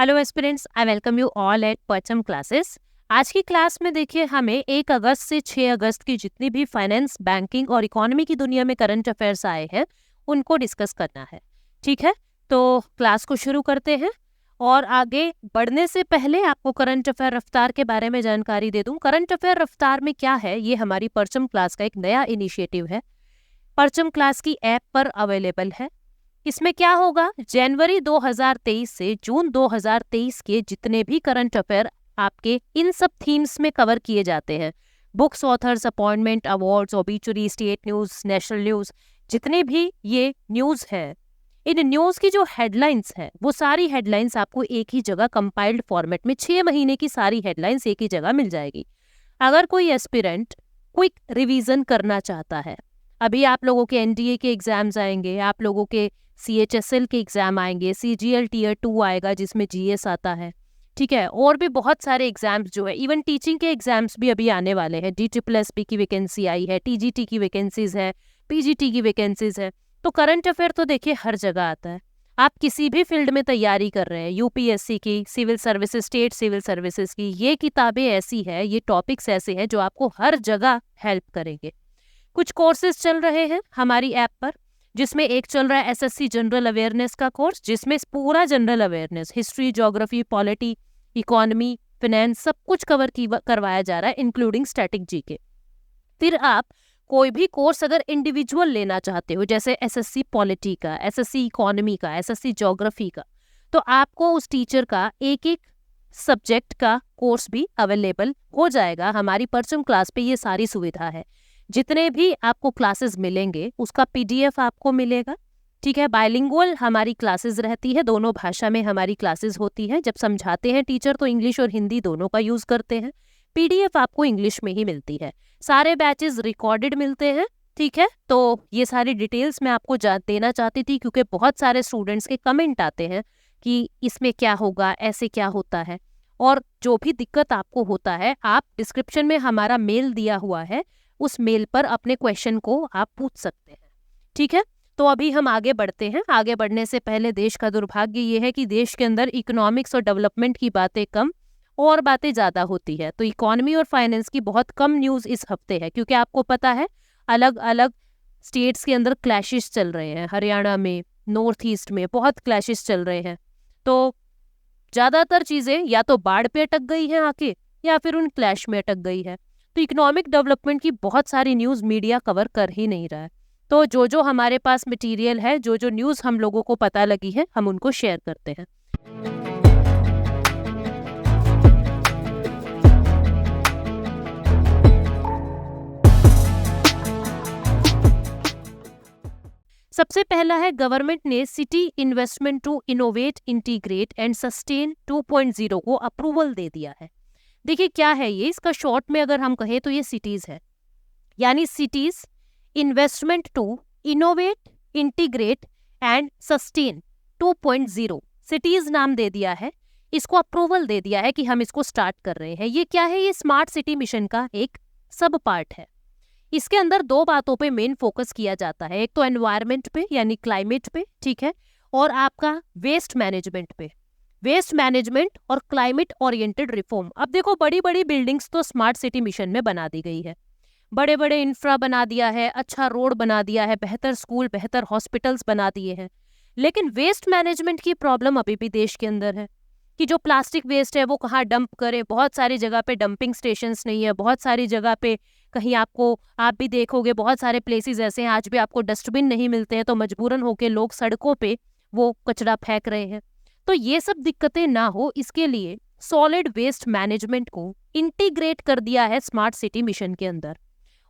Hello aspirants, I welcome you all at परचम classes. आज की क्लास में देखिए हमें 1 अगस्त से 6 अगस्त की जितनी भी फाइनेंस, बैंकिंग और इकोनॉमी की दुनिया में करंट अफेयर्स आए हैं उनको डिस्कस करना है। ठीक है, तो क्लास को शुरू करते हैं। और आगे बढ़ने से पहले आपको करंट अफेयर रफ्तार के बारे में जानकारी दे दूं। करंट अफेयर रफ्तार में क्या है, ये हमारी परचम क्लास का एक नया इनिशिएटिव है। परचम क्लास की ऐप पर अवेलेबल है। इसमें क्या होगा, जनवरी 2023 से जून 2023 के जितने भी करंट अफेयर आपके इन सब थीम्स में कवर किए जाते हैं, books, authors, appointment, awards, obituary, state news, national news, जितने भी ये न्यूज है, इन न्यूज की जो हेडलाइंस है वो सारी हेडलाइंस आपको एक ही जगह कंपाइल्ड फॉर्मेट में 6 महीने की सारी हेडलाइंस एक ही जगह मिल जाएगी। अगर कोई एस्पिरेंट क्विक रिवीजन करना चाहता है, अभी आप लोगों के एनडीए के एग्जाम्स आएंगे, आप लोगों के सीएचएसएल के एग्जाम आएंगे, सीजीएल टीयर 2 आएगा जिसमें जीएस आता है। ठीक है, और भी बहुत सारे एग्जाम्स जो है, इवन टीचिंग के एग्जाम्स भी अभी आने वाले हैं। DSSP की वैकेंसी आई है, टीजीटी की वैकेंसीज है, पीजीटी की वैकेंसीज है। तो करंट अफेयर तो देखिए हर जगह आता है। आप किसी भी फील्ड में तैयारी कर रहे हैं, यूपीएससी की, civil services, state civil services की, ये किताबें ऐसी है, ये टॉपिक्स ऐसे हैं जो आपको हर जगह हेल्प करेंगे। कुछ कोर्सेज चल रहे हैं हमारी ऐप पर, जिसमें एक चल रहा है एसएससी जनरल अवेयरनेस का कोर्स, जिसमें पूरा general awareness, history, geography, polity, economy, finance सब कुछ करवाया जा रहा है, इंक्लूडिंग स्टैटिक जीके। फिर आप कोई भी कोर्स अगर इंडिविजुअल लेना चाहते हो, जैसे एसएससी पॉलिटी का, एसएससी इकोनॉमी का, एसएससी ज्योग्राफी का, तो आपको उस टीचर का एक एक सब्जेक्ट का कोर्स भी अवेलेबल हो जाएगा। हमारी परचम क्लास पे ये सारी सुविधा है। जितने भी आपको क्लासेस मिलेंगे उसका पीडीएफ आपको मिलेगा। ठीक है, बाइलिंगुअल हमारी क्लासेस रहती है, दोनों भाषा में हमारी क्लासेस होती है। जब समझाते हैं टीचर तो इंग्लिश और हिंदी दोनों का यूज करते हैं। पीडीएफ आपको इंग्लिश में ही मिलती है। सारे बैचेस रिकॉर्डेड मिलते हैं। ठीक है, तो ये सारी डिटेल्स मैं आपको देना चाहती थी, क्योंकि बहुत सारे स्टूडेंट्स के कमेंट आते हैं कि इसमें क्या होगा, ऐसे क्या होता है। और जो भी दिक्कत आपको होता है, आप डिस्क्रिप्शन में हमारा मेल दिया हुआ है, उस मेल पर अपने क्वेश्चन को आप पूछ सकते हैं। ठीक है, तो अभी हम आगे बढ़ते हैं। आगे बढ़ने से पहले देश का दुर्भाग्य ये है कि देश के अंदर इकोनॉमिक्स और डेवलपमेंट की बातें कम और बातें ज़्यादा होती है। तो इकोनॉमी और फाइनेंस की बहुत कम न्यूज़ इस हफ्ते है, क्योंकि आपको पता है अलग अलग स्टेट्स के अंदर क्लैशेस चल रहे हैं। हरियाणा में, नॉर्थ ईस्ट में बहुत क्लैशेस चल रहे हैं। तो ज़्यादातर चीज़ें या तो बाढ़ पे अटक गई हैं आके, या फिर उन क्लैश में अटक गई है। तो इकोनॉमिक डेवलपमेंट की बहुत सारी न्यूज़ मीडिया कवर कर ही नहीं रहा है। तो जो जो हमारे पास मटेरियल है, जो जो न्यूज़ हम लोगों को पता लगी है, हम उनको शेयर करते हैं। सबसे पहला है, गवर्नमेंट ने city investment to innovate, integrate and sustain 2.0 को अप्रूवल दे दिया है। देखिए क्या है ये, इसका शॉर्ट में अगर हम कहें तो ये सिटीज है, यानी cities investment to innovate, integrate and sustain 2.0 cities नाम दे दिया है। इसको अप्रूवल दे दिया है कि हम इसको स्टार्ट कर रहे हैं। ये क्या है, ये स्मार्ट सिटी मिशन का एक सब पार्ट है। इसके अंदर 2 बातों पे मेन फोकस किया जाता है, एक तो एनवायरनमेंट पे यानी क्लाइमेट पे, ठीक है, और आपका वेस्ट मैनेजमेंट पे। वेस्ट मैनेजमेंट और क्लाइमेट ओरिएंटेड रिफॉर्म। अब देखो बड़ी बड़ी बिल्डिंग्स तो स्मार्ट सिटी मिशन में बना दी गई है, बड़े बड़े इंफ्रा बना दिया है, अच्छा रोड बना दिया है, बेहतर स्कूल, बेहतर हॉस्पिटल्स बना दिए हैं। लेकिन वेस्ट मैनेजमेंट की प्रॉब्लम अभी भी देश के अंदर है कि जो प्लास्टिक वेस्ट है वो कहाँ डंप करें। बहुत सारी जगह पे डंपिंग स्टेशंस नहीं है, बहुत सारी जगह पे कहीं आपको, आप भी देखोगे बहुत सारे प्लेसेस ऐसे हैं आज भी आपको डस्टबिन नहीं मिलते हैं, तो मजबूरन होके लोग सड़कों पे वो कचरा फेंक रहे हैं। तो ये सब दिक्कतें ना हो, इसके लिए सॉलिड वेस्ट मैनेजमेंट को इंटीग्रेट कर दिया है स्मार्ट सिटी मिशन के अंदर,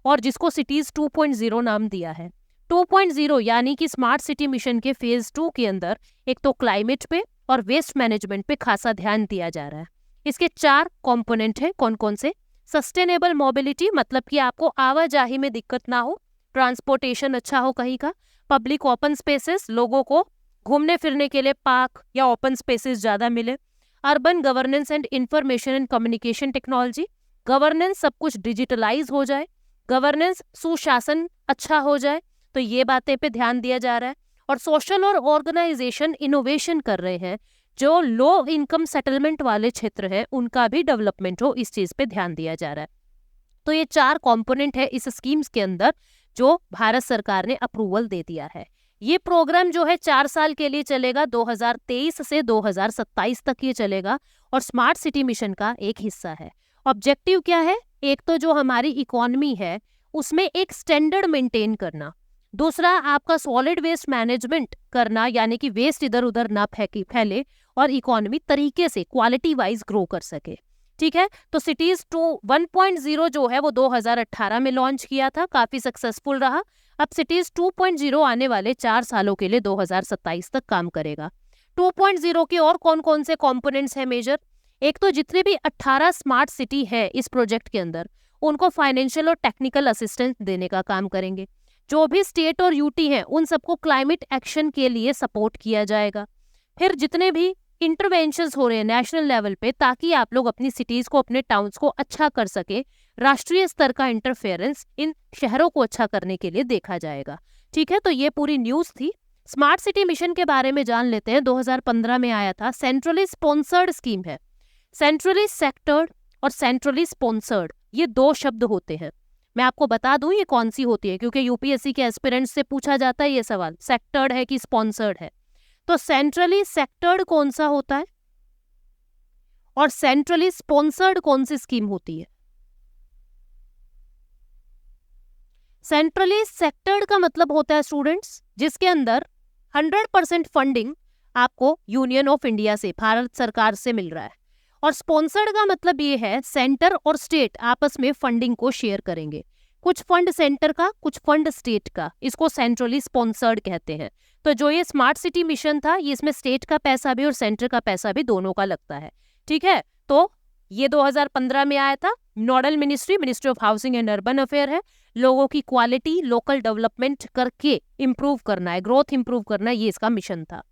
और जिसको सिटीज 2.0 नाम दिया है। 2.0 यानी कि स्मार्ट सिटी मिशन के फेज 2 के अंदर एक तो क्लाइमेट पे और वेस्ट मैनेजमेंट पे खासा ध्यान दिया जा रहा है। इसके 4 कंपोनेंट हैं। कौन कौन से? सस्टेनेबल मोबिलिटी, मतलब कि आपको आवाजाही में दिक्कत ना हो, ट्रांसपोर्टेशन अच्छा हो कहीं का। पब्लिक ओपन स्पेसेस, लोगों को घूमने फिरने के लिए पार्क या ओपन स्पेसेस ज़्यादा मिले। Urban governance and information and communication technology, governance सब कुछ डिजिटलाइज हो जाए, गवर्नेंस सुशासन अच्छा हो जाए, तो ये बातें पे ध्यान दिया जा रहा है। और सोशल और ऑर्गेनाइजेशन इनोवेशन कर रहे हैं, जो लो इनकम सेटलमेंट वाले क्षेत्र हैं उनका भी डेवलपमेंट हो, इस चीज पे ध्यान दिया जा रहा है। तो ये 4 कंपोनेंट है इस स्कीम्स के अंदर जो भारत सरकार ने अप्रूवल दे दिया है। ये प्रोग्राम जो है 4 साल के लिए चलेगा, 2023 से 2027 तक ये चलेगा और स्मार्ट सिटी मिशन का एक हिस्सा है। ऑब्जेक्टिव क्या है? एक तो जो हमारी इकोनॉमी है उसमें एक स्टैंडर्ड मेंटेन करना, दूसरा आपका सॉलिड वेस्ट मैनेजमेंट करना, यानी कि वेस्ट इधर उधर ना फैले और इकोनॉमी तरीके से क्वालिटी वाइज ग्रो कर सके। ठीक है, तो सिटीज 1.0 जो है वो 2018 में लॉन्च किया था, काफी सक्सेसफुल रहा। अब सिटीज 2.0 आने वाले 4 सालों के लिए 2027 तक काम करेगा। 2.0 के और कौन कौन से कंपोनेंट्स हैं मेजर? एक तो जितने भी 18 स्मार्ट सिटी है इस प्रोजेक्ट के अंदर उनको फाइनेंशियल और टेक्निकल असिस्टेंस देने का काम करेंगे। जो भी स्टेट और यूटी हैं उन सबको क्लाइमेट एक्शन के लिए सपोर्ट किया जाएगा। फिर जितने भी इंटरवेंशंस हो रहे हैं नेशनल लेवल पे, ताकि आप लोग अपनी सिटीज को, अपने टाउन्स को अच्छा कर सके, राष्ट्रीय स्तर का इंटरफेरेंस इन शहरों को अच्छा करने के लिए देखा जाएगा। ठीक है, तो ये पूरी न्यूज थी। स्मार्ट सिटी मिशन के बारे में जान लेते हैं। 2015 में आया था, सेंट्रली स्पॉन्सर्ड स्कीम है। सेंट्रली सेक्टर्ड और सेंट्रली स्पॉन्सर्ड ये 2 शब्द होते हैं। मैं आपको बता दूं ये कौन सी होती है, क्योंकि यूपीएससी के एस्पिरेंट्स से पूछा जाता है ये सवाल, सेक्टर्ड है कि स्पॉन्सर्ड है। तो सेंट्रली सेक्टर्ड कौन सा होता है और सेंट्रली स्पॉन्सर्ड कौन सी स्कीम होती है? सेंट्रली सेक्टर्ड का मतलब होता है स्टूडेंट्स जिसके अंदर 100% फंडिंग आपको यूनियन ऑफ इंडिया से, भारत सरकार से मिल रहा है। और स्पॉन्सर्ड का मतलब ये है सेंटर और स्टेट आपस में फंडिंग को शेयर करेंगे, कुछ फंड सेंटर का, कुछ फंड स्टेट का, इसको सेंट्रली स्पॉन्सर्ड कहते हैं। तो जो ये स्मार्ट सिटी मिशन था ये इसमें स्टेट का पैसा भी और सेंटर का पैसा भी दोनों का लगता है। ठीक है, तो ये 2015 में आया था। Nodal ministry of housing and urban affair है। लोगों की क्वालिटी, लोकल डेवलपमेंट करके इम्प्रूव करना है, ग्रोथ इम्प्रूव करना है, ये इसका मिशन था।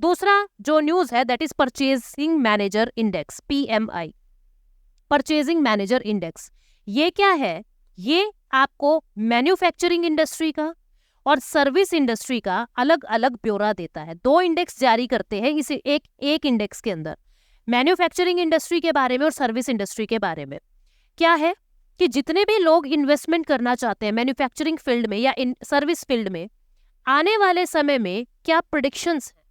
दूसरा जो न्यूज है that is purchasing manager index, PMI, purchasing manager index. ये क्या है? ये आपको मैन्युफैक्चरिंग इंडस्ट्री का और सर्विस इंडस्ट्री का अलग अलग ब्यौरा देता है। 2 इंडेक्स जारी करते हैं इसे एक इंडेक्स के अंदर, मैन्युफैक्चरिंग इंडस्ट्री के बारे में और सर्विस इंडस्ट्री के बारे में। क्या है कि जितने भी लोग इन्वेस्टमेंट करना चाहते हैं मैन्युफैक्चरिंग फील्ड में या सर्विस फील्ड में, आने वाले समय में क्या प्रेडिक्शंस है,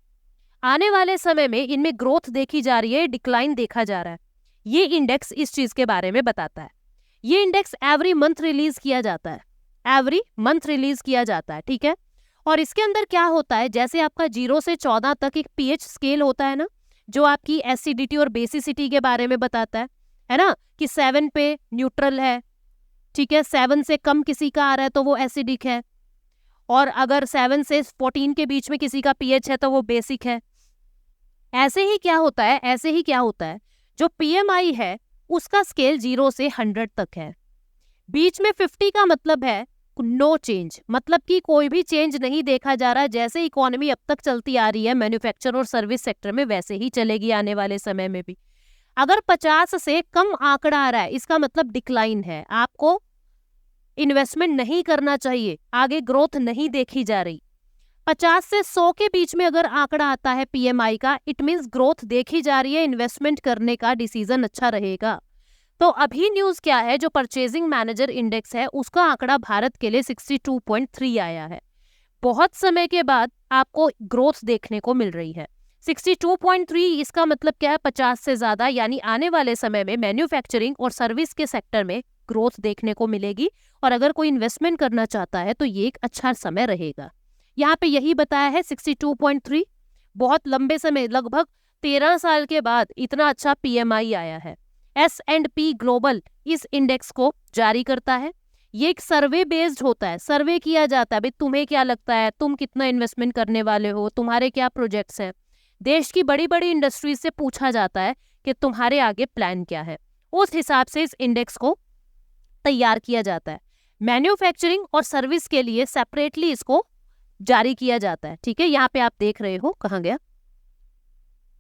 आने वाले समय में इनमें ग्रोथ देखी जा रही है, डिक्लाइन देखा जा रहा है, ये इंडेक्स इस चीज के बारे में बताता है। ये इंडेक्स एवरी मंथ रिलीज किया जाता है, एवरी मंथ रिलीज किया जाता है। ठीक है, और इसके अंदर क्या होता है, जैसे आपका 0 से 14 तक एक पीएच स्केल होता है ना, जो आपकी एसिडिटी और बेसिसिटी के बारे में बताता है ना, कि 7 पे न्यूट्रल है। ठीक है, 7 से कम किसी का आ रहा है तो वो एसिडिक है, और अगर 7 से 14 के बीच में किसी का पीएच है तो वो बेसिक है। ऐसे ही क्या होता है, जो PMI है उसका स्केल 0 से 100 तक है। बीच में 50 का मतलब है नो चेंज, मतलब कि कोई भी चेंज नहीं देखा जा रहा। जैसे इकोनॉमी अब तक चलती आ रही है मैन्युफैक्चर और सर्विस सेक्टर में, वैसे ही चलेगी आने वाले समय में भी। अगर 50 से कम आंकड़ा आ रहा है इसका मतलब डिक्लाइन है, आपको इन्वेस्टमेंट नहीं करना चाहिए, आगे ग्रोथ नहीं देखी जा रही। 50 से 100 के बीच में अगर आंकड़ा आता है PMI का, इट मींस ग्रोथ देखी जा रही है, इन्वेस्टमेंट करने का डिसीजन अच्छा रहेगा। तो अभी न्यूज क्या है, जो परचेजिंग मैनेजर इंडेक्स है उसका आंकड़ा भारत के लिए 62.3 आया है। बहुत समय के बाद आपको ग्रोथ देखने को मिल रही है। 62.3 इसका मतलब क्या है, 50 से ज्यादा, यानी आने वाले समय में मैन्युफैक्चरिंग और सर्विस के सेक्टर में ग्रोथ देखने को मिलेगी। और अगर कोई इन्वेस्टमेंट करना चाहता है तो ये एक अच्छा समय रहेगा। यहाँ पे यही बताया है 62.3, बहुत लंबे समय, लगभग 13 साल के बाद इतना अच्छा PMI आया है। S&P ग्लोबल इस इंडेक्स को जारी करता है। ये एक सर्वे बेस्ड होता है, सर्वे किया जाता है भाई तुम्हें क्या लगता है, तुम कितना इन्वेस्टमेंट करने वाले हो, तुम्हारे क्या प्रोजेक्ट्स हैं। देश की बड़ी बड़ी इंडस्ट्रीज से पूछा जाता है कि तुम्हारे आगे प्लान क्या है, उस हिसाब से इस इंडेक्स को तैयार किया जाता है। मैन्युफैक्चरिंग और सर्विस के लिए सेपरेटली इसको जारी किया जाता है। ठीक है, यहाँ पे आप देख रहे हो, कहाँ गया,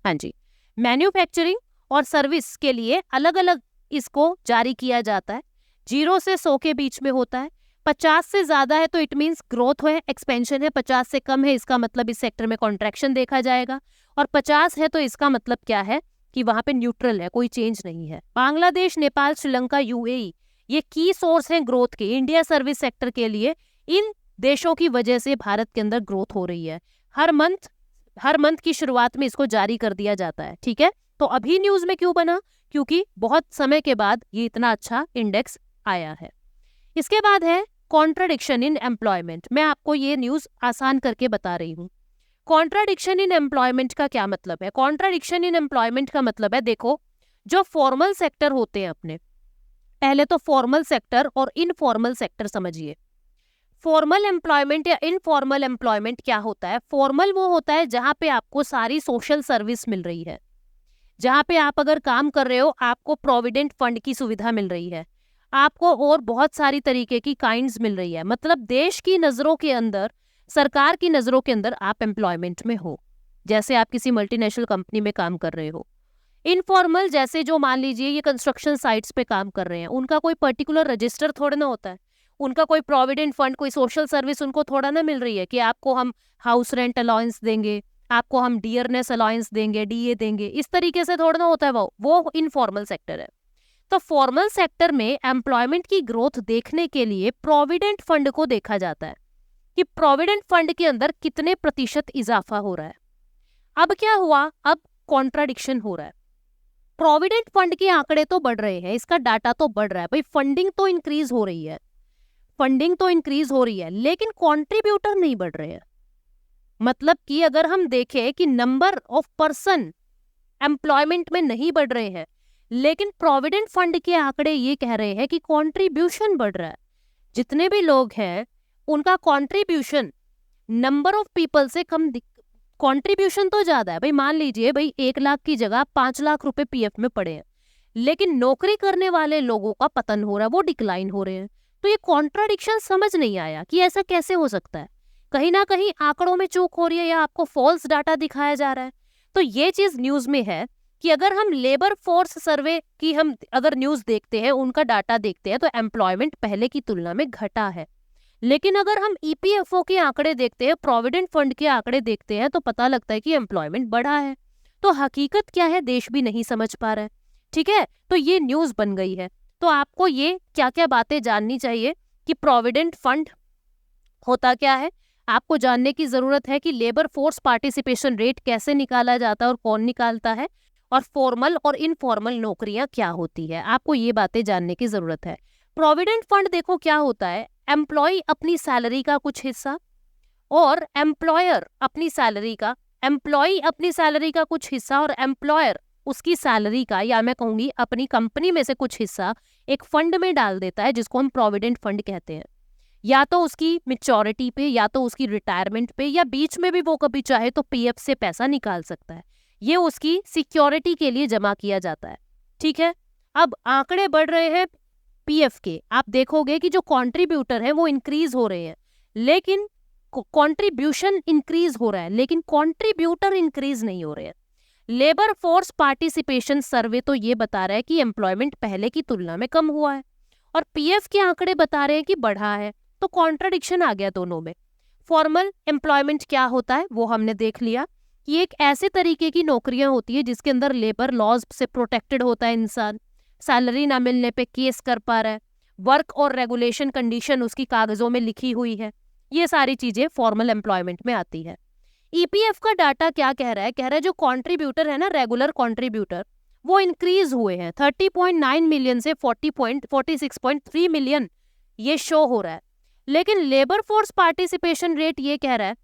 हाँ जी, मैन्युफैक्चरिंग और सर्विस के लिए अलग अलग इसको जारी किया जाता है। 0 से 100 के बीच में होता है। 50 से ज्यादा है तो इट मीन्स ग्रोथ है, एक्सपेंशन है। 50 से कम है इसका मतलब इस सेक्टर में कॉन्ट्रैक्शन देखा जाएगा। और 50 है तो इसका मतलब क्या है कि वहां पे न्यूट्रल है, कोई चेंज नहीं है। बांग्लादेश, नेपाल, श्रीलंका, यूएई ये की सोर्स हैं ग्रोथ के इंडिया सर्विस सेक्टर के लिए। इन देशों की वजह से भारत के अंदर ग्रोथ हो रही है। हर मंथ की शुरुआत में इसको जारी कर दिया जाता है, ठीक है। तो अभी न्यूज में क्यों बना? क्योंकि बहुत समय के बाद ये इतना अच्छा इंडेक्स आया है। इसके बाद है कॉन्ट्राडिक्शन इन एम्प्लॉयमेंट। मैं आपको ये न्यूज आसान करके बता रही हूँ। कॉन्ट्राडिक्शन इन एम्प्लॉयमेंट का क्या मतलब है? कॉन्ट्राडिक्शन इन एम्प्लॉयमेंट का मतलब है, देखो जो फॉर्मल सेक्टर होते हैं अपने, पहले तो फॉर्मल सेक्टर और इनफॉर्मल सेक्टर समझिए। फॉर्मल एम्प्लॉयमेंट या इनफॉर्मल एम्प्लॉयमेंट क्या होता है? फॉर्मल वो होता है जहां पे आपको सारी सोशल सर्विस मिल रही है, जहां पे आप अगर काम कर रहे हो आपको प्रोविडेंट फंड की सुविधा मिल रही है, आपको और बहुत सारी तरीके की काइंड्स मिल रही है। मतलब देश की नजरों के अंदर, सरकार की नजरों के अंदर आप एम्प्लॉयमेंट में हो, जैसे आप किसी मल्टीनेशनल कंपनी में काम कर रहे हो। इनफॉर्मल जैसे जो मान लीजिए ये कंस्ट्रक्शन साइट्स पे काम कर रहे हैं, उनका कोई पर्टिकुलर रजिस्टर थोड़ा ना होता है, उनका कोई प्रोविडेंट फंड, कोई सोशल सर्विस उनको थोड़ा ना मिल रही है कि आपको हम हाउस रेंट अलाउंस देंगे, आपको हम डियरनेस अलाउंस देंगे, डीए देंगे, इस तरीके से थोड़ा ना होता है। वो इनफॉर्मल सेक्टर है। तो फॉर्मल सेक्टर में एम्प्लॉयमेंट की ग्रोथ देखने के लिए प्रोविडेंट फंड को देखा जाता है कि प्रोविडेंट फंड के अंदर कितने प्रतिशत इजाफा हो रहा है। अब क्या हुआ? अब कॉन्ट्राडिक्शन हो रहा है। प्रोविडेंट फंड के आंकड़े तो बढ़ रहे हैं, इसका डाटा तो बढ़ रहा है, भाई फंडिंग तो इंक्रीज हो रही है, लेकिन कॉन्ट्रीब्यूटर नहीं बढ़ रहे हैं। मतलब कि अगर हम देखें कि नंबर ऑफ पर्सन एम्प्लॉयमेंट में नहीं बढ़ रहे हैं, लेकिन प्रोविडेंट फंड के आंकड़े ये कह रहे हैं कि कॉन्ट्रीब्यूशन बढ़ रहा है। जितने भी लोग हैं उनका कॉन्ट्रीब्यूशन नंबर ऑफ पीपल से कम, कॉन्ट्रीब्यूशन तो ज्यादा है। भाई मान लीजिए भाई 1 लाख की जगह 5 लाख रुपए पीएफ में पड़े हैं, लेकिन नौकरी करने वाले लोगों का पतन हो रहा है, वो डिक्लाइन हो रहे हैं। तो ये कॉन्ट्राडिक्शन समझ नहीं आया कि ऐसा कैसे हो सकता है। कहीं ना कहीं आंकड़ों में चूक हो रही है या आपको फॉल्स डाटा दिखाया जा रहा है। तो ये चीज न्यूज में है कि अगर हम लेबर फोर्स सर्वे की हम अगर न्यूज देखते हैं, उनका डाटा देखते हैं, तो एम्प्लॉयमेंट पहले की तुलना में घटा है। लेकिन अगर हम ईपीएफओ के आंकड़े देखते हैं, प्रोविडेंट फंड के आंकड़े देखते हैं, तो पता लगता है कि एम्प्लॉयमेंट बढ़ा है। तो हकीकत क्या है देश भी नहीं समझ पा रहा है, ठीक है। तो ये न्यूज बन गई है। तो आपको ये क्या क्या बातें जाननी चाहिए कि प्रोविडेंट फंड होता क्या है, आपको जानने की जरूरत है कि लेबर फोर्स पार्टिसिपेशन रेट कैसे निकाला जाता है और कौन निकालता है, और फॉर्मल और इनफॉर्मल नौकरियां क्या होती है, आपको ये बातें जानने की जरूरत है। प्रोविडेंट फंड देखो क्या होता है, एम्प्लॉय अपनी सैलरी का कुछ हिस्सा और एम्प्लॉयर अपनी सैलरी का, एम्प्लॉय अपनी सैलरी का कुछ हिस्सा और एम्प्लॉयर उसकी सैलरी का, या मैं कहूंगी अपनी कंपनी में से कुछ हिस्सा एक फंड में डाल देता है, जिसको हम प्रोविडेंट फंड कहते हैं। या तो उसकी मैच्योरिटी पे, या तो उसकी रिटायरमेंट पे, या बीच में भी वो कभी चाहे तो पीएफ से पैसा निकाल सकता है। ये उसकी सिक्योरिटी के लिए जमा किया जाता है, ठीक है। अब आंकड़े बढ़ रहे हैं पीएफ के, आप देखोगे कि जो कॉन्ट्रीब्यूटर है वो इंक्रीज हो रहे हैं, लेकिन कॉन्ट्रीब्यूशन इंक्रीज हो रहा है, लेकिन कॉन्ट्रीब्यूटर इंक्रीज नहीं हो रहे हैं। लेबर फोर्स पार्टिसिपेशन सर्वे तो ये बता रहा है कि एम्प्लॉयमेंट पहले की तुलना में कम हुआ है, और पीएफ के आंकड़े बता रहे हैं कि बढ़ा है। तो कॉन्ट्राडिक्शन आ गया दोनों में। फॉर्मल एम्प्लॉयमेंट क्या होता है वो हमने देख लिया कि एक ऐसे तरीके की नौकरियां होती है जिसके अंदर लेबर लॉज से प्रोटेक्टेड होता है इंसान, सैलरी ना मिलने पे केस कर पा रहा है, वर्क और रेगुलेशन कंडीशन उसकी कागजों में लिखी हुई है, ये सारी चीजें फॉर्मल एम्प्लॉयमेंट में आती है। ईपीएफ का डाटा क्या कह रहा है? कह रहा है जो कॉन्ट्रीब्यूटर है ना, रेगुलर कॉन्ट्रीब्यूटर, वो इंक्रीज हुए हैं 30.9 मिलियन से 46.3 मिलियन, ये शो हो रहा है। लेकिन लेबर फोर्स पार्टिसिपेशन रेट ये कह रहा है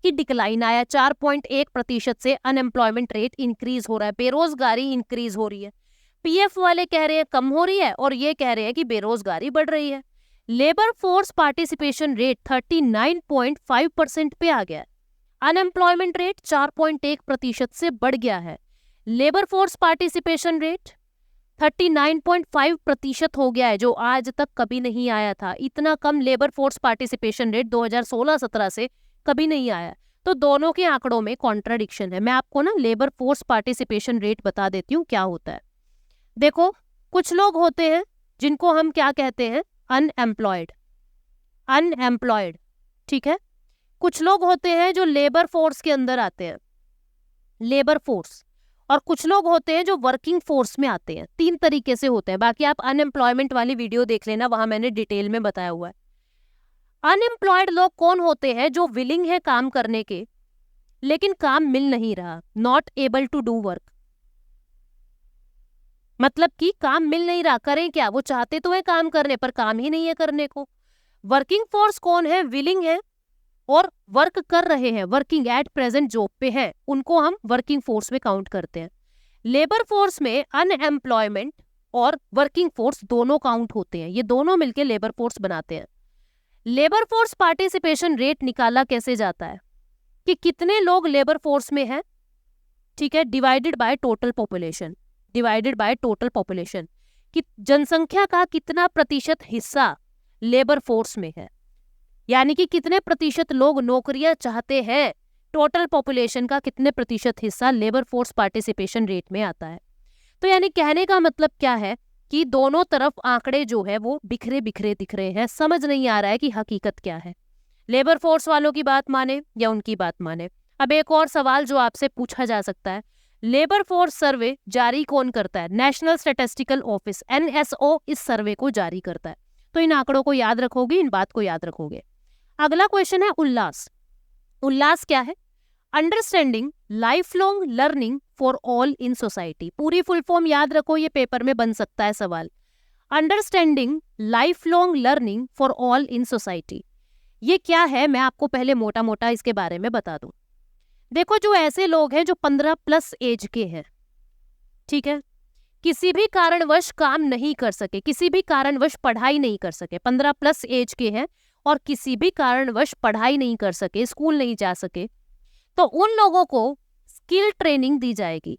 कि डिक्लाइन आया 4.1% से, अनएम्प्लॉयमेंट रेट इंक्रीज हो रहा है, बेरोजगारी इंक्रीज हो रही है। पीएफ वाले कह रहे हैं कम हो रही है, और ये कह रहे हैं कि बेरोजगारी बढ़ रही है। लेबर फोर्स पार्टिसिपेशन रेट 39.5% पे आ गया है, अनएम्प्लॉयमेंट रेट 4.1% से बढ़ गया है। लेबर फोर्स पार्टिसिपेशन रेट 39.5% हो गया है, जो आज तक कभी नहीं आया था। इतना कम लेबर फोर्स पार्टिसिपेशन रेट 2016-17 से कभी नहीं आया। तो दोनों के आंकड़ों में कॉन्ट्राडिक्शन है। मैं आपको ना लेबर फोर्स पार्टिसिपेशन रेट बता देती हूँ क्या होता है। देखो कुछ लोग होते हैं जिनको हम क्या कहते हैं, अनएम्प्लॉयड, अनएम्प्लॉयड, ठीक है। कुछ लोग होते हैं जो लेबर फोर्स के अंदर आते हैं, लेबर फोर्स, और कुछ लोग होते हैं जो वर्किंग फोर्स में आते हैं। 3 तरीके से होते हैं। बाकी आप अनएम्प्लॉयमेंट वाली वीडियो देख लेना, वहां मैंने डिटेल में बताया हुआ है। अनएम्प्लॉयड लोग कौन होते हैं? जो विलिंग है काम करने के, लेकिन काम मिल नहीं रहा, not able to do work, मतलब कि काम मिल नहीं रहा, करें क्या? वो चाहते तो है काम करने, पर काम ही नहीं है करने को। वर्किंग फोर्स कौन है? विलिंग है और वर्क कर रहे हैं, वर्किंग एट प्रेजेंट जॉब पे है, उनको हम वर्किंग फोर्स में काउंट करते हैं। लेबर फोर्स में अनएम्प्लॉयमेंट और वर्किंग फोर्स दोनों काउंट होते हैं, ये दोनों मिलके लेबर फोर्स बनाते हैं। लेबर फोर्स पार्टिसिपेशन रेट निकाला कैसे जाता है कि कितने लोग लेबर फोर्स में हैं, ठीक है, divided by total population, divided by total population, कि जनसंख्या का कितना प्रतिशत हिस्सा लेबर फोर्स में है, यानी कि कितने प्रतिशत लोग नौकरियां चाहते हैं, टोटल पॉपुलेशन का कितने प्रतिशत हिस्सा लेबर फोर्स पार्टिसिपेशन रेट में आता है। तो यानी कहने का मतलब क्या है कि दोनों तरफ आंकड़े जो है वो बिखरे बिखरे दिख रहे हैं, समझ नहीं आ रहा है कि हकीकत क्या है, लेबर फोर्स वालों की बात माने या उनकी बात माने। अब एक और सवाल जो आपसे पूछा जा सकता है, लेबर फोर्स सर्वे जारी कौन करता है? नेशनल स्टैटिस्टिकल ऑफिस, NSO इस सर्वे को जारी करता है। तो इन आंकड़ों को याद रखोगे, इन बात को याद रखोगे। अगला क्वेश्चन है उल्लास। उल्लास क्या है? Understanding life long learning for all in society. पूरी फुल फॉर्म याद रखो, ये पेपर में बन सकता है सवाल। Understanding life long learning for all in society, ये क्या है? मैं आपको पहले मोटा मोटा इसके बारे में बता दूं। देखो, जो ऐसे लोग हैं जो 15+ एज के हैं, ठीक है, किसी भी कारणवश काम नहीं कर सके, किसी भी कारणवश पढ़ाई नहीं कर सके, 15+ एज के हैं और किसी भी कारणवश पढ़ाई नहीं कर सके, स्कूल नहीं जा सके, तो उन लोगों को स्किल ट्रेनिंग दी जाएगी,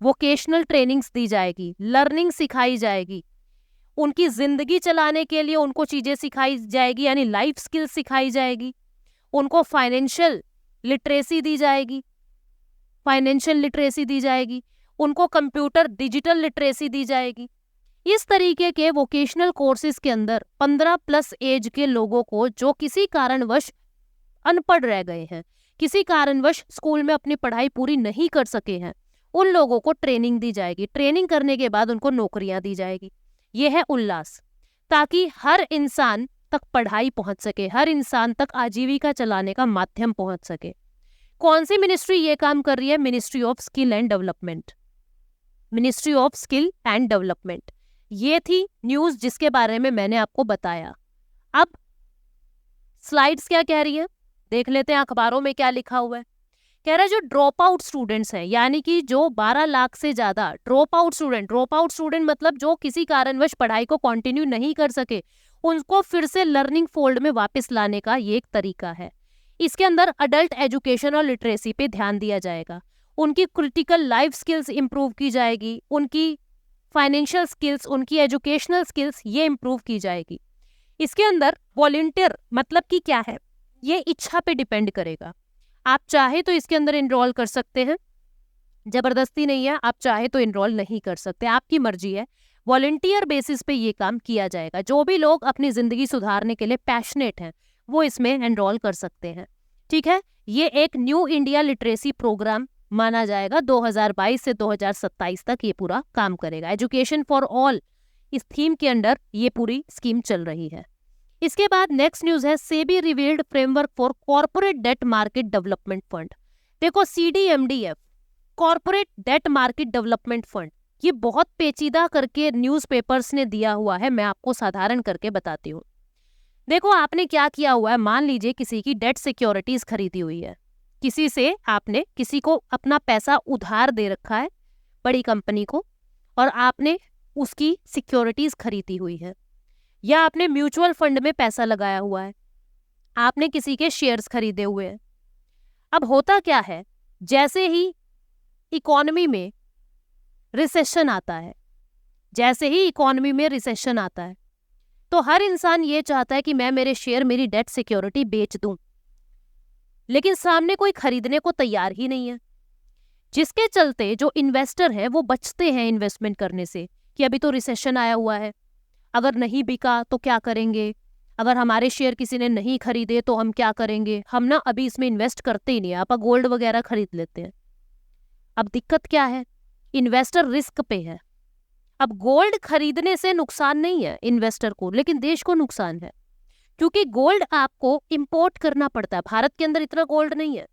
वोकेशनल ट्रेनिंग्स दी जाएगी, लर्निंग सिखाई जाएगी, उनकी जिंदगी चलाने के लिए उनको चीजें सिखाई जाएगी, यानी लाइफ स्किल सिखाई जाएगी, उनको फाइनेंशियल लिटरेसी दी जाएगी, फाइनेंशियल लिटरेसी दी जाएगी, उनको कंप्यूटर डिजिटल लिटरेसी दी जाएगी। इस तरीके के वोकेशनल कोर्सेज के अंदर 15+ एज के लोगों को जो किसी कारणवश अनपढ़ रह गए हैं, किसी कारणवश स्कूल में अपनी पढ़ाई पूरी नहीं कर सके हैं, उन लोगों को ट्रेनिंग दी जाएगी। ट्रेनिंग करने के बाद उनको नौकरियां दी जाएगी। ये है उल्लास, ताकि हर इंसान तक पढ़ाई पहुंच सके, हर इंसान तक आजीविका चलाने का माध्यम पहुंच सके। कौन सी मिनिस्ट्री ये काम कर रही है? Ministry of skill and development, ministry of skill and development. ये थी न्यूज जिसके बारे में मैंने आपको बताया। अब स्लाइड्स क्या कह रही है, देख लेते हैं अखबारों में क्या लिखा हुआ है। कह रहा है जो ड्रॉप आउट स्टूडेंट्स हैं, यानी कि जो 12 लाख से ज्यादा ड्रॉप आउट स्टूडेंट मतलब जो किसी कारणवश पढ़ाई को कंटिन्यू नहीं कर सके, उनको फिर से लर्निंग फोल्ड में वापस लाने का ये एक तरीका है। इसके अंदर अडल्ट एजुकेशन और लिटरेसी पे ध्यान दिया जाएगा, उनकी क्रिटिकल लाइफ स्किल्स इंप्रूव की जाएगी, उनकी फाइनेंशियल स्किल्स, उनकी एजुकेशनल स्किल्स ये इंप्रूव की जाएगी। इसके अंदर वॉलंटियर मतलब कि क्या है, ये इच्छा पे डिपेंड करेगा। आप चाहे तो इसके अंदर इनरोल कर सकते हैं, जबरदस्ती नहीं है, आप चाहे तो इनरोल नहीं कर सकते, आपकी मर्जी है। वॉलंटियर बेसिस पे ये काम किया जाएगा। जो भी लोग अपनी जिंदगी सुधारने के लिए पैशनेट हैं वो इसमें एनरोल कर सकते हैं, ठीक है। ये एक न्यू इंडिया लिटरेसी प्रोग्राम माना जाएगा, 2022 से 2027 तक ये पूरा काम करेगा। एजुकेशन फॉर ऑल इस थीम के अंडर ये पूरी स्कीम चल रही है। इसके बाद नेक्स्ट न्यूज है SEBI revealed framework for corporate debt market development fund. देखो, CDMDF corporate debt market development fund, ये बहुत पेचीदा करके न्यूज़पेपर्स ने दिया हुआ है, मैं आपको साधारण करके बताती हूँ। देखो, आपने क्या किया हुआ है, मान लीजिए किसी की डेट सिक्योरिटीज खरीदी हुई है, किसी से आपने किसी को अपना पैसा उधार दे रखा है, बड़ी कंपनी को, और आपने उसकी सिक्योरिटीज खरीदी हुई है, या आपने म्यूचुअल फंड में पैसा लगाया हुआ है, आपने किसी के शेयर्स खरीदे हुए हैं। अब होता क्या है, जैसे ही इकोनॉमी में रिसेशन आता है, जैसे ही इकोनॉमी में रिसेशन आता है, तो हर इंसान ये चाहता है कि मैं मेरे शेयर, मेरी डेट सिक्योरिटी बेच दूं, लेकिन सामने कोई खरीदने को तैयार ही नहीं है, जिसके चलते जो इन्वेस्टर है वो बचते हैं इन्वेस्टमेंट करने से कि अभी तो रिसेशन आया हुआ है, अगर नहीं बिका तो क्या करेंगे, अगर हमारे शेयर किसी ने नहीं खरीदे तो हम क्या करेंगे, हम ना अभी इसमें इन्वेस्ट करते ही नहीं है, आप गोल्ड वगैरह खरीद लेते हैं। अब दिक्कत क्या है, इन्वेस्टर रिस्क पे है। अब गोल्ड खरीदने से नुकसान नहीं है इन्वेस्टर को, लेकिन देश को नुकसान है, क्योंकि गोल्ड आपको इंपोर्ट करना पड़ता है। भारत के अंदर इतना गोल्ड नहीं है,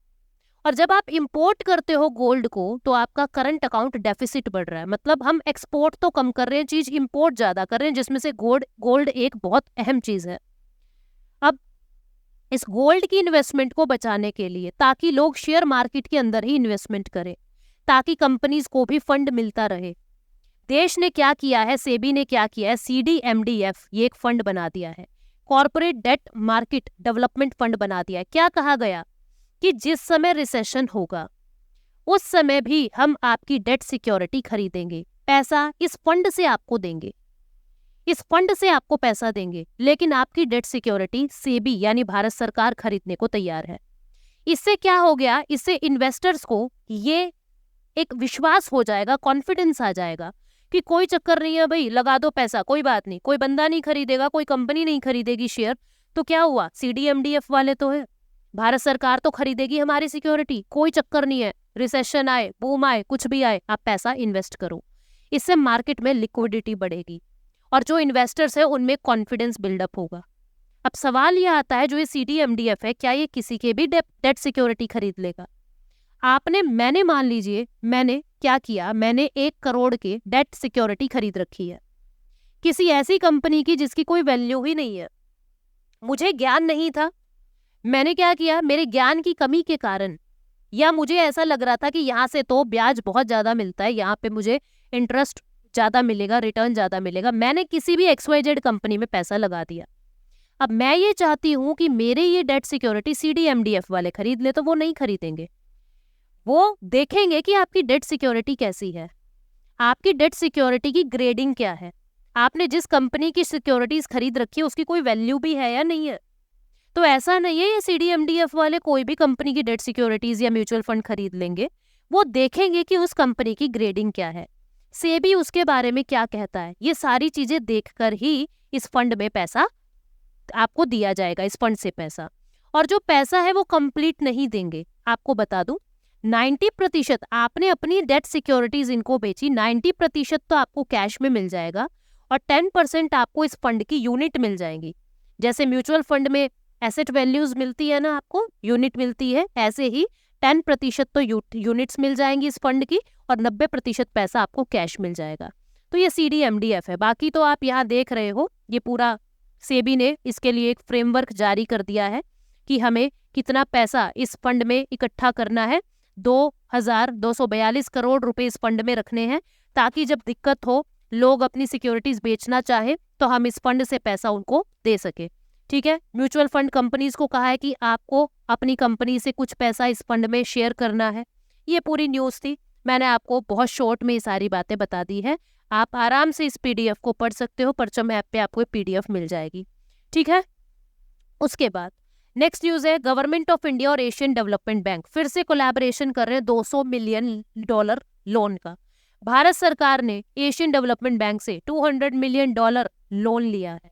और जब आप इंपोर्ट करते हो गोल्ड को तो आपका करंट अकाउंट डेफिसिट बढ़ रहा है। मतलब हम एक्सपोर्ट तो कम कर रहे हैं, चीज इंपोर्ट ज्यादा कर रहे हैं, जिसमें से गोल्ड एक बहुत अहम चीज है। अब इस गोल्ड की इन्वेस्टमेंट को बचाने के लिए, ताकि लोग शेयर मार्केट के अंदर ही इन्वेस्टमेंट करें, ताकि कंपनीज को भी फंड मिलता रहे, देश ने क्या किया है, सेबी ने क्या किया है, CDMDF ये एक फंड बना दिया है, corporate debt market development fund बना दिया है। क्या कहा गया कि जिस समय रिसेशन होगा उस समय भी हम आपकी डेट सिक्योरिटी खरीदेंगे, पैसा इस फंड से आपको देंगे, इस फंड से आपको पैसा देंगे, लेकिन आपकी डेट सिक्योरिटी सेबी यानी भारत सरकार खरीदने को तैयार है। इससे क्या हो गया, इससे इन्वेस्टर्स को ये एक विश्वास हो जाएगा, कॉन्फिडेंस आ जाएगा कि कोई चक्कर नहीं है भाई, लगा दो पैसा, कोई बात नहीं, कोई बंदा नहीं खरीदेगा, कोई कंपनी नहीं खरीदेगी शेयर, तो क्या हुआ, CDMDF वाले तो है, भारत सरकार तो खरीदेगी हमारी सिक्योरिटी, कोई चक्कर नहीं है, रिसेशन आए, बूम आए, कुछ भी आए, आप पैसा इन्वेस्ट करो। इससे मार्केट में लिक्विडिटी बढ़ेगी और जो इन्वेस्टर्स है उनमें कॉन्फिडेंस बिल्डअप होगा। अब सवाल यह आता है, जो ये CDMDF है, क्या ये किसी के भी डेट सिक्योरिटी खरीद लेगा? मैंने मान लीजिए मैंने क्या किया, मैंने 1 करोड़ के डेट सिक्योरिटी खरीद रखी है किसी ऐसी कंपनी की जिसकी कोई वैल्यू ही नहीं है, मुझे ज्ञान नहीं था, मैंने क्या किया, मेरे ज्ञान की कमी के कारण, या मुझे ऐसा लग रहा था कि यहाँ से तो ब्याज बहुत ज्यादा मिलता है, यहाँ पे मुझे इंटरेस्ट ज्यादा मिलेगा, रिटर्न ज्यादा मिलेगा, मैंने किसी भी XYZ कंपनी में पैसा लगा दिया। अब मैं ये चाहती हूँ कि मेरे ये डेट सिक्योरिटी CDMDF वाले खरीद ले, तो वो नहीं खरीदेंगे, वो देखेंगे कि आपकी डेट सिक्योरिटी कैसी है, आपकी डेट सिक्योरिटी की ग्रेडिंग क्या है, आपने जिस कंपनी की सिक्योरिटीज खरीद रखी है उसकी कोई वैल्यू भी है या नहीं है। तो ऐसा नहीं है ये CDMDF वाले कोई भी कंपनी की डेट सिक्योरिटीज या म्यूचुअल फंड खरीद लेंगे, वो देखेंगे कि उस कंपनी की ग्रेडिंग क्या है, सेबी उसके बारे में क्या कहता है, ये सारी चीजें देखकर ही इस फंड में पैसा आपको दिया जाएगा, इस फंड से पैसा। और जो पैसा है वो कंप्लीट नहीं देंगे, आपको बता दूं 90% आपने अपनी डेट सिक्योरिटीज इनको बेची, 90% तो आपको कैश में मिल जाएगा और 10% आपको इस फंड की यूनिट मिल जाएंगी। जैसे म्यूचुअल फंड में एसेट वैल्यूज मिलती है ना, आपको यूनिट मिलती है, ऐसे ही 10% तो यूनिट्स मिल जाएंगी इस फंड की और 90% पैसा आपको कैश मिल जाएगा। तो ये CDMDF है। बाकी तो आप यहाँ देख रहे हो, ये पूरा सेबी ने इसके लिए एक फ्रेमवर्क जारी कर दिया है कि हमें कितना पैसा इस फंड में इकट्ठा करना है। 2242 करोड़ रुपए इस फंड में रखने हैं, ताकि जब दिक्कत हो, लोग अपनी सिक्योरिटीज बेचना चाहे तो हम इस फंड से पैसा उनको दे सके। ठीक है, म्यूचुअल फंड कंपनीज को कहा है कि आपको अपनी कंपनी से कुछ पैसा इस फंड में शेयर करना है। ये पूरी न्यूज़ थी, मैंने आपको बहुत शॉर्ट में ये सारी बातें बता दी है। आप आराम से इस PDF को पढ़ सकते हो, परचम ऐप पे आपको PDF मिल जाएगी। ठीक है, उसके बाद नेक्स्ट न्यूज़ है, गवर्नमेंट ऑफ इंडिया और एशियन डेवलपमेंट बैंक फिर से कोलैबोरेशन कर रहे हैं $200 मिलियन लोन का। भारत सरकार ने एशियन डेवलपमेंट बैंक से $200 मिलियन लोन लिया है।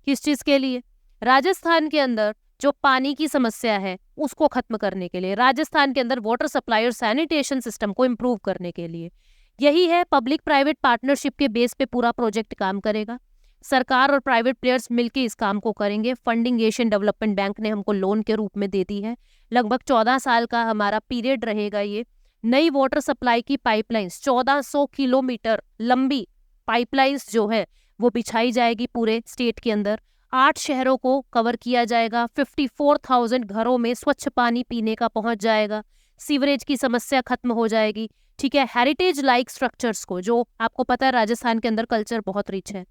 किस चीज के लिए? राजस्थान के अंदर जो पानी की समस्या है उसको खत्म करने के लिए, राजस्थान के अंदर वाटर सप्लाई और सैनिटेशन सिस्टम को इम्प्रूव करने के लिए। यही है, पब्लिक प्राइवेट पार्टनरशिप के बेस पे पूरा प्रोजेक्ट काम करेगा। सरकार और प्राइवेट प्लेयर्स मिलकर इस काम को करेंगे। फंडिंग एशियन डेवलपमेंट बैंक ने हमको लोन के रूप में दे दी है। लगभग 14 साल का हमारा पीरियड रहेगा ये। नई वाटर सप्लाई की पाइपलाइंस, 1400 किलोमीटर लंबी पाइपलाइंस जो है वो बिछाई जाएगी पूरे स्टेट के अंदर। 8 शहरों को कवर किया जाएगा। 54,000 घरों में स्वच्छ पानी पीने का पहुंच जाएगा। सीवरेज की समस्या खत्म हो जाएगी। ठीक है, हेरिटेज लाइक स्ट्रक्चर्स को, जो आपको पता है राजस्थान के अंदर कल्चर बहुत रिच है,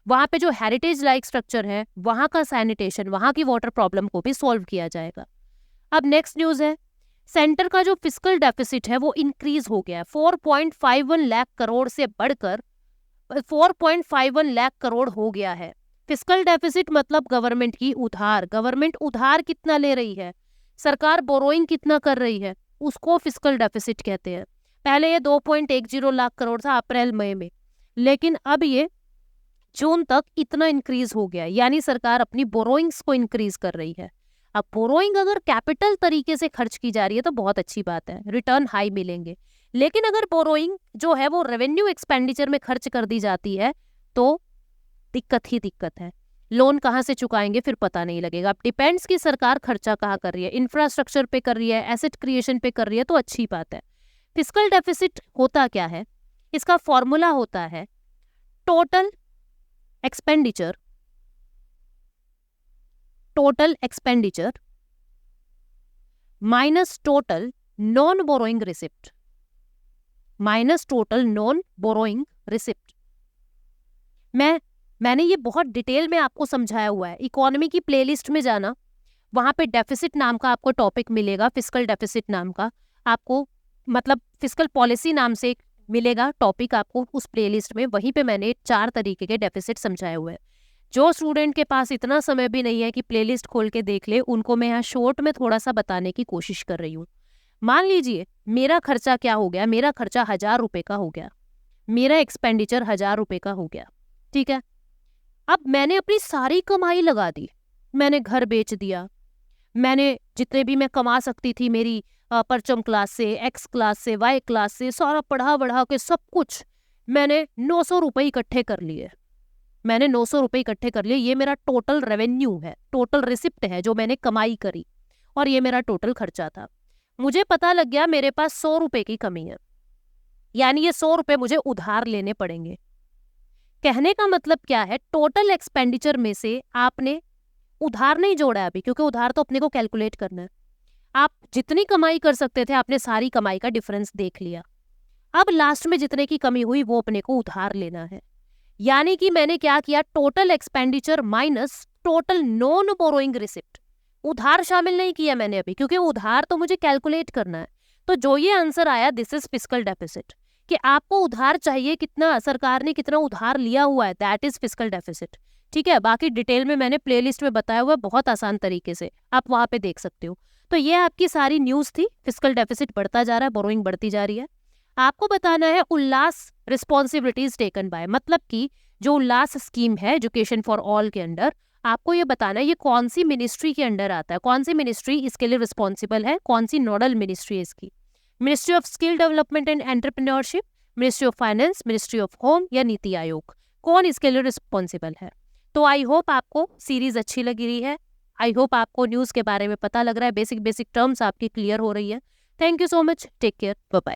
वहाँ पे जो हेरिटेज लाइक स्ट्रक्चर है वहाँ का सैनिटेशन, वहाँ की वाटर प्रॉब्लम को भी सॉल्व किया जाएगा। अब नेक्स्ट न्यूज़ है, सेंटर का जो फिस्कल डेफिसिट है वो इंक्रीज हो गया है। 4.51 लाख करोड़ से बढ़कर 4.51 लाख करोड़ हो गया है। फिस्कल डेफिसिट मतलब गवर्नमेंट की उधार, गवर्नमेंट उधार कितना ले रही है, सरकार बोरोइंग कितना कर रही है, उसको फिस्कल डेफिसिट कहते हैं। पहले ये 2.10 लाख करोड़ था अप्रैल मई में, लेकिन अब ये जून तक इतना इंक्रीज हो गया, यानी सरकार अपनी बोरोइंग्स को इंक्रीज कर रही है। अब बोरोइंग अगर कैपिटल तरीके से खर्च की जा रही है तो बहुत अच्छी बात है, रिटर्न हाई मिलेंगे। लेकिन अगर बोरोइंग जो है वो रेवेन्यू एक्सपेंडिचर में खर्च कर दी जाती है तो दिक्कत ही दिक्कत है। लोन कहाँ से चुकाएंगे फिर पता नहीं लगेगा। अब डिपेंड्स कि सरकार खर्चा कहाँ कर रही है, इंफ्रास्ट्रक्चर पे कर रही है, एसेट क्रिएशन पे कर रही है तो अच्छी बात है। फिस्कल डेफिसिट होता क्या है, इसका फॉर्मूला होता है total expenditure minus total non borrowing receipt मैंने ये बहुत डिटेल में आपको समझाया हुआ है। इकोनॉमी की प्लेलिस्ट में जाना, वहां पे डेफिसिट नाम का आपको टॉपिक मिलेगा, फिस्कल डेफिसिट नाम का आपको, मतलब फिस्कल पॉलिसी नाम से एक मिलेगा टॉपिक आपको उस प्लेलिस्ट में। वहीं पे मैंने 4 तरीके के डेफिसिट समझाए हुए हैं। जो स्टूडेंट के पास इतना समय भी नहीं है कि प्लेलिस्ट खोल के देख ले, उनको मैं यहाँ शॉर्ट में थोड़ा सा बताने की कोशिश कर रही हूँ। मान लीजिए मेरा खर्चा क्या हो गया, मेरा खर्चा 1000 रुपए का हो गया, मेरा एक्सपेंडिचर 1000 रुपए का हो गया, ठीक है। अब मैंने अपनी सारी कमाई लगा दी, मैंने घर बेच दिया, मैंने जितने भी मैं कमा सकती थी मेरी परचम क्लास से, एक्स क्लास से, वाई क्लास से, सारा पढ़ा बढ़ा के सब कुछ मैंने 900 रुपये इकट्ठे कर लिए। मैंने 900 रुपये इकट्ठे कर लिए, ये मेरा टोटल रेवेन्यू है, टोटल रिसिप्ट है जो मैंने कमाई करी, और ये मेरा टोटल खर्चा था। मुझे पता लग गया मेरे पास 100 रुपये की कमी है, यानी ये 100 रुपये मुझे उधार लेने पड़ेंगे। कहने का मतलब क्या है, टोटल एक्सपेंडिचर में से आपने उधार नहीं जोड़ा है अभी, क्योंकि उधार तो अपने को कैलकुलेट करना है। आप जितनी कमाई कर सकते थे आपने सारी कमाई का डिफरेंस देख लिया। अब लास्ट में जितने की कमी हुई वो अपने को उधार लेना है। यानी कि मैंने क्या किया, total expenditure minus total non borrowing receipt. उधार शामिल नहीं किया मैंने अभी, क्योंकि उधार तो मुझे कैलकुलेट करना है। तो जो ये आंसर आया, दिस इज फिस्कल डेफिसिट, कि आपको उधार चाहिए कितना, सरकार ने कितना उधार लिया हुआ है, दैट इज फिस्कल डेफिसिट। ठीक है, बाकी डिटेल में मैंने प्लेलिस्ट में बताया हुआ है बहुत आसान तरीके से, आप वहां पे देख सकते हो। तो ये आपकी सारी न्यूज थी। फिस्कल डेफिसिट बढ़ता जा रहा है, बोरोइंग बढ़ती जा रही है। आपको बताना है उल्लास रिस्पॉन्सिबिलिटीज टेकन बाय, मतलब कि जो उल्लास स्कीम है एजुकेशन फॉर ऑल के अंडर, आपको ये बताना है ये कौन सी मिनिस्ट्री के अंडर आता है, कौन सी मिनिस्ट्री इसके लिए रिस्पॉन्सिबल है, कौन सी नोडल मिनिस्ट्री है इसकी। Ministry of skill development and entrepreneurship, ministry of finance, ministry of home, या नीति आयोग, कौन इसके लिए रिस्पॉन्सिबल है। तो आई होप आपको सीरीज अच्छी लगी रही है, आई होप आपको न्यूज के बारे में पता लग रहा है, बेसिक टर्म्स आपकी क्लियर हो रही है। Thank you so much, take care, bye bye.